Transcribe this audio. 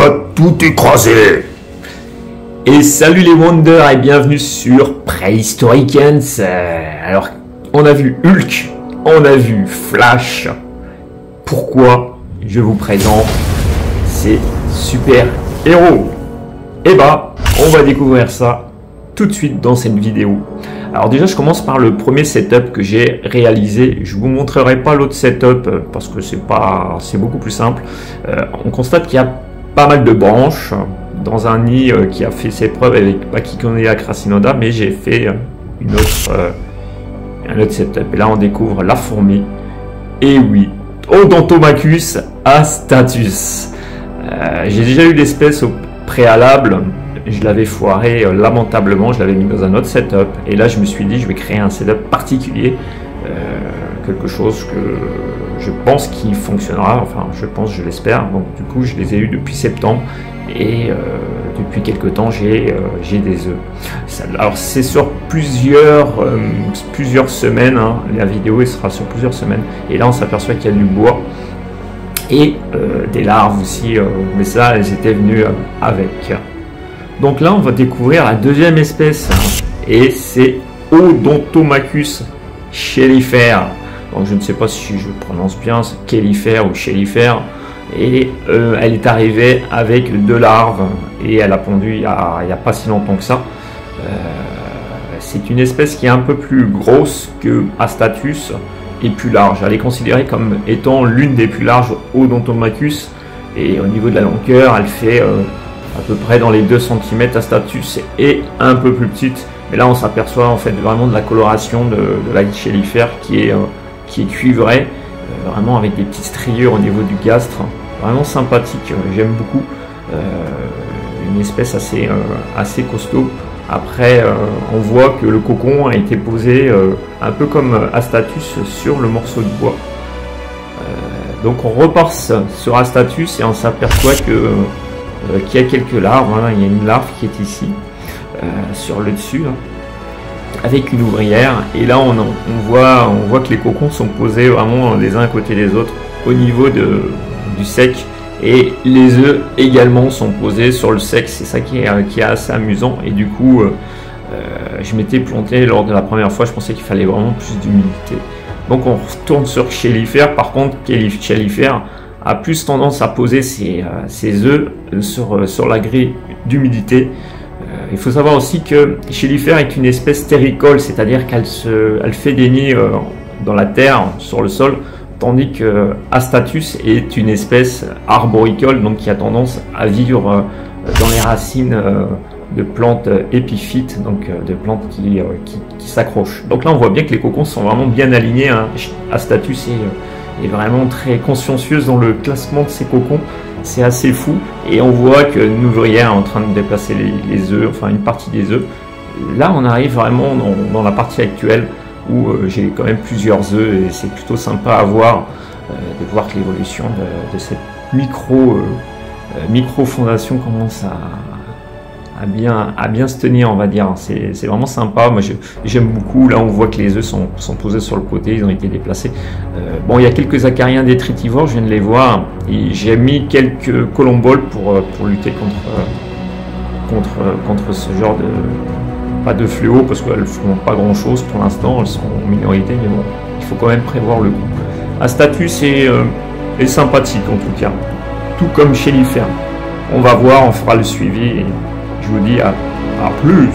va tout écraser. Et salut les Wonders et bienvenue sur Prehistoricans. Alors, on a vu Hulk, on a vu Flash. Pourquoi je vous présente ces super héros? Et bah, on va découvrir ça tout de suite dans cette vidéo. Alors déjà, je commence par le premier setup que j'ai réalisé. Je vous montrerai pas l'autre setup parce que c'est beaucoup plus simple. On constate qu'il y a pas mal de branches dans un nid qui a fait ses preuves avec Pachyconea crassinoda, mais j'ai fait un autre setup. Et là, on découvre la fourmi. Et oui, Odontomachus astatus. J'ai déjà eu l'espèce au préalable. Je l'avais foiré lamentablement, je l'avais mis dans un autre setup. Et là, je me suis dit, je vais créer un setup particulier. Quelque chose que je pense qui fonctionnera. Enfin, je l'espère. Donc, du coup, je les ai eu depuis septembre. Et depuis quelques temps, j'ai des œufs. Alors, c'est sur plusieurs semaines. Hein. La vidéo, elle sera sur plusieurs semaines. Et là, on s'aperçoit qu'il y a du bois. Et des larves aussi. Mais ça, elles étaient venues avec. Donc là, on va découvrir la deuxième espèce, hein, et c'est Odontomachus chélifère. Donc je ne sais pas si je prononce bien, c'est chélifère ou chélifère. Et elle est arrivée avec deux larves et elle a pondu il n'y a pas si longtemps que ça. C'est une espèce qui est un peu plus grosse que Astatus et plus large. Elle est considérée comme étant l'une des plus larges Odontomachus. Et au niveau de la longueur, elle fait à peu près dans les 2 cm. Astatus est un peu plus petite, mais là on s'aperçoit en fait vraiment de la coloration de la chélifère qui est cuivrée, vraiment avec des petites striures au niveau du gastre, vraiment sympathique, j'aime beaucoup, une espèce assez costaud. Après on voit que le cocon a été posé un peu comme Astatus sur le morceau de bois. Donc on repart sur Astatus et on s'aperçoit qu'il y a quelques larves. Voilà, il y a une larve qui est ici sur le dessus là, avec une ouvrière, et là on voit que les cocons sont posés vraiment les uns à côté des autres au niveau du sec, et les œufs également sont posés sur le sec. C'est ça qui est assez amusant. Et du coup je m'étais planté lors de la première fois, je pensais qu'il fallait vraiment plus d'humidité. Donc on retourne sur chélifère. Par contre, chélifère a plus tendance à poser ses œufs sur la grille d'humidité. Il faut savoir aussi que chélifère est une espèce terricole, c'est-à-dire qu'elle fait des nids dans la terre, sur le sol, tandis que Astatus est une espèce arboricole, donc qui a tendance à vivre dans les racines de plantes épiphytes, donc de plantes qui s'accrochent. Donc là on voit bien que les cocons sont vraiment bien alignés, hein. Astatus est vraiment très consciencieuse dans le classement de ses cocons, c'est assez fou. Et on voit qu'une ouvrière est en train de déplacer les œufs, enfin une partie des œufs. Là on arrive vraiment dans la partie actuelle où j'ai quand même plusieurs œufs, et c'est plutôt sympa à voir, de voir que l'évolution de cette micro fondation commence à bien se tenir, on va dire. C'est vraiment sympa. Moi j'aime beaucoup. Là on voit que les œufs sont posés sur le côté, ils ont été déplacés. Bon, il y a quelques acariens détritivores, je viens de les voir, et j'ai mis quelques colomboles pour lutter contre ce genre pas de fléau, parce qu'elles ne font pas grand chose pour l'instant, elles sont en minorité, mais bon, il faut quand même prévoir le coup. Astatus est sympathique en tout cas, tout comme chélifère. On va voir, on fera le suivi, et je vous dis à plus.